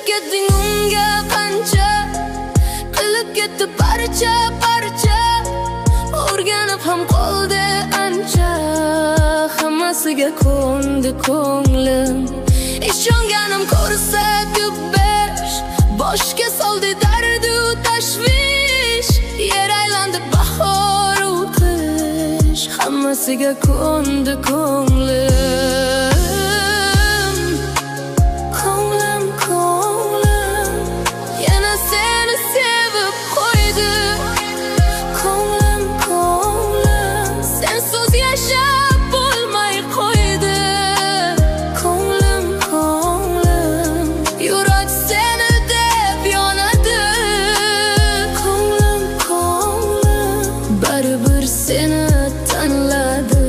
ketding unga qancha, qilib ketdi parcha parcha. O'rganib ham qoldi ancha, hammasiga ko'ndi ko'nglim. Ishonganim ko'rsatib berish, boshga soldi dardu tashvish. Yer aylandi bahor u qish, hammasiga ko'ndi ko'nglim. Ko'nglim, ko'nglim yana seni sevib qo'ydi. Ko'nglim, ko'nglim sensiz yashab bo'lmay qo'ydi. Ko'nglim, ko'nglim yurak seni deb yonadi. Ko'nglim, ko'nglim baribir seni tanladi.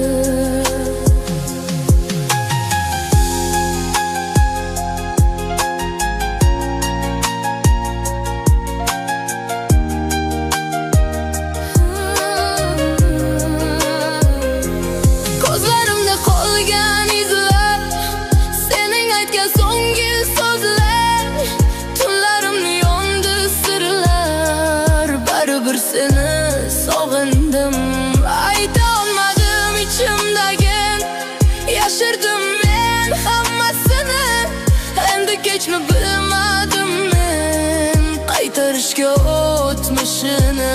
Ko'zlarimda qolgan izlar, sening aytgan so'nggi so'zlar. Tunlarimni yondi sirlar, baribir seni sog'indim. Ayta olmadim ichimdagi, yashirdim men hammasini. Endi kechni bilmadim men, qaytarishga o'tmishini.